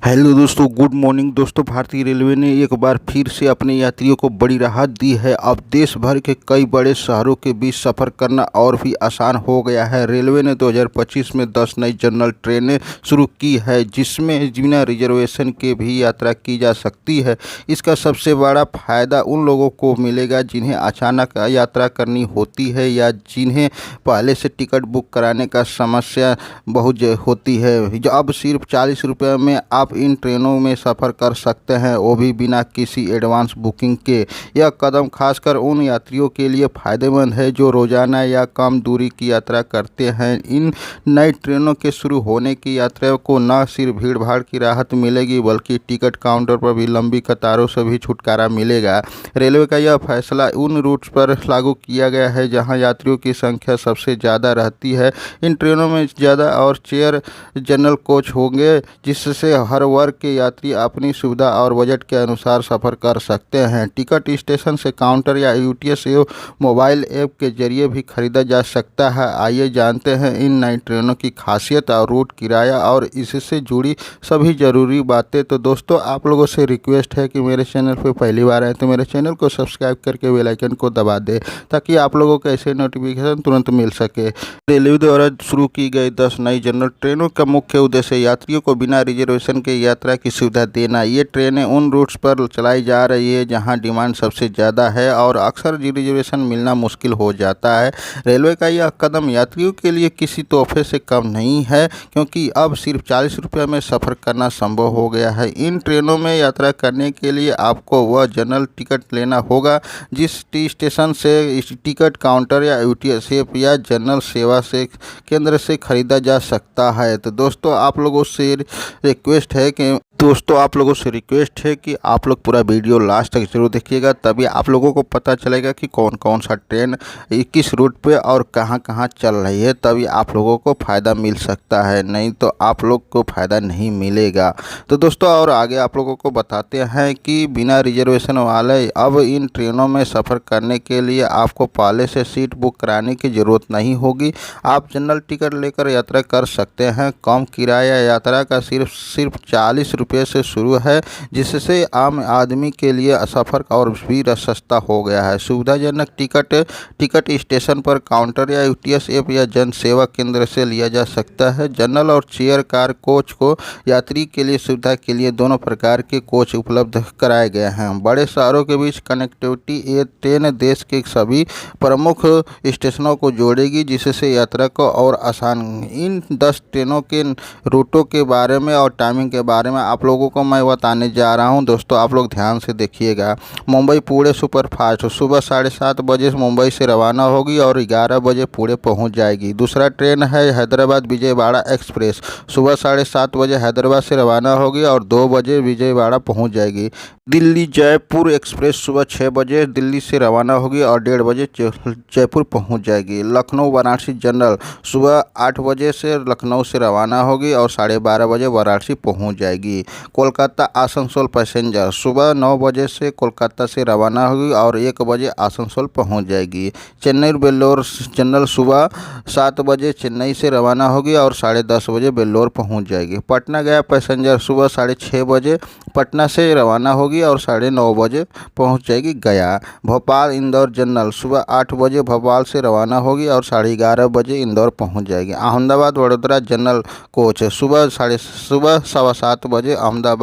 Hello दोस्तों, good morning दोस्तों। भारतीय रेलवे ने एक बार फिर से अपने यात्रियों को बड़ी राहत दी है। अब देश भर के कई बड़े शहरों के बीच सफ़र करना और भी आसान हो गया है। रेलवे ने 2025 में 10 नई जनरल ट्रेनें शुरू की है, जिसमें बिना रिजर्वेशन के भी यात्रा की जा सकती है। इसका सबसे बड़ा फायदा उन लोगों को मिलेगा जिन्हें अचानक यात्रा करनी होती है या जिन्हें पहले से टिकट बुक कराने का समस्या बहुत होती है। जो अब सिर्फ 40 रुपये में आप इन ट्रेनों में सफ़र कर सकते हैं, वो भी बिना किसी एडवांस बुकिंग के। यह कदम खासकर उन यात्रियों के लिए फ़ायदेमंद है जो रोज़ाना या कम दूरी की यात्रा करते हैं। इन नई ट्रेनों के शुरू होने की यात्रा को न सिर्फ भीड़ भाड़ की राहत मिलेगी, बल्कि टिकट काउंटर पर भी लंबी कतारों से भी छुटकारा मिलेगा। रेलवे का यह फैसला उन रूट्स पर लागू किया गया है जहां यात्रियों की संख्या सबसे ज़्यादा रहती है। इन ट्रेनों में ज़्यादा और चेयर जनरल कोच होंगे, जिससे हर वर्ग के यात्री अपनी सुविधा और बजट के अनुसार सफ़र कर सकते हैं। टिकट स्टेशन से काउंटर या यूटीएस मोबाइल ऐप के जरिए भी खरीदा जा सकता है। आइए जानते हैं इन नई ट्रेनों की खासियत और रूट किराया और इससे जुड़ी सभी ज़रूरी बातें। तो दोस्तों, आप लोगों से रिक्वेस्ट है कि मेरे चैनल पर पहली बार आए तो मेरे चैनल को सब्सक्राइब करके बेल आइकन को दबा दें, ताकि आप लोगों को ऐसे नोटिफिकेशन तुरंत मिल सके। रेलवे द्वारा शुरू की गई 10 नई जनरल ट्रेनों का मुख्य उद्देश्य यात्रियों को बिना रिजर्वेशन के यात्रा की सुविधा देना। ये ट्रेनें उन रूट्स पर चलाई जा रही है जहां डिमांड सबसे ज़्यादा है और अक्सर रिजर्वेशन मिलना मुश्किल हो जाता है। रेलवे का यह कदम यात्रियों के लिए किसी तोहफे से कम नहीं है, क्योंकि अब सिर्फ 40 रुपये में सफ़र करना संभव हो गया है। इन ट्रेनों में यात्रा करने के लिए आपको वह जनरल टिकट लेना होगा जिस स्टेशन से टिकट काउंटर या यूटीएस ऐप या जनरल सेवा से केंद्र से खरीदा जा सकता है। तो दोस्तों, आप लोगों से रिक्वेस्ट है कि आप लोग पूरा वीडियो लास्ट तक जरूर देखिएगा, तभी आप लोगों को पता चलेगा कि कौन कौन सा ट्रेन किस रूट पे और कहां कहां चल रही है। तभी आप लोगों को फ़ायदा मिल सकता है, नहीं तो आप लोग को फ़ायदा नहीं मिलेगा। तो दोस्तों, और आगे आप लोगों को बताते हैं कि बिना रिजर्वेशन वाले अब इन ट्रेनों में सफ़र करने के लिए आपको पहले से सीट बुक कराने की ज़रूरत नहीं होगी। आप जनरल टिकट लेकर यात्रा कर सकते हैं। कम किराया यात्रा का सिर्फ 40 रुपये से शुरू है, जिससे आम आदमी के लिए सफ़र और भी सस्ता हो गया है। सुविधाजनक टिकट स्टेशन पर काउंटर या यूटीएस ऐप या जन सेवा केंद्र से लिया जा सकता है। जनरल और चेयर कार कोच को यात्री के लिए सुविधा के लिए दोनों प्रकार के कोच उपलब्ध कराए गए हैं। बड़े शहरों के बीच कनेक्टिविटी ये ट्रेन देश के सभी प्रमुख स्टेशनों को जोड़ेगी, जिससे यात्रा को और आसान। इन 10 ट्रेनों के रूटों के बारे में और टाइमिंग के बारे में आप लोगों को मैं बताने जा रहा हूं। दोस्तों, आप लोग ध्यान से देखिएगा। मुंबई पुणे सुपरफास्ट सुबह 7:30 बजे मुंबई से रवाना होगी और 11 बजे पुणे पहुंच जाएगी। दूसरा ट्रेन है हैदराबाद विजयवाड़ा एक्सप्रेस, सुबह 7:30 बजे हैदराबाद से रवाना होगी और 2 बजे विजयवाड़ा पहुँच जाएगी। दिल्ली जयपुर एक्सप्रेस सुबह 6 बजे दिल्ली से रवाना होगी और 1:30 बजे जयपुर पहुंच जाएगी। लखनऊ वाराणसी जनरल सुबह 8 बजे से लखनऊ से रवाना होगी और 12:30 बजे वाराणसी पहुंच जाएगी। कोलकाता आसनसोल पैसेंजर सुबह 9 बजे से कोलकाता से रवाना होगी और 1 बजे आसनसोल पहुंच जाएगी। चेन्नई बेल्लोर जनरल सुबह 7 बजे चेन्नई से रवाना होगी और 10:30 बजे बेल्लोर पहुंच जाएगी। पटना गया पैसेंजर सुबह 6:30 बजे पटना से रवाना होगी और 9:30 बजे पहुंच जाएगी गया। भोपाल इंदौर जनरल सुबह 8 बजे भोपाल से रवाना होगी और 11:30 बजे इंदौर पहुंच जाएगी। अहमदाबाद वडोदरा जनरल कोच सुबह 7:15 बजे अहमदाबाद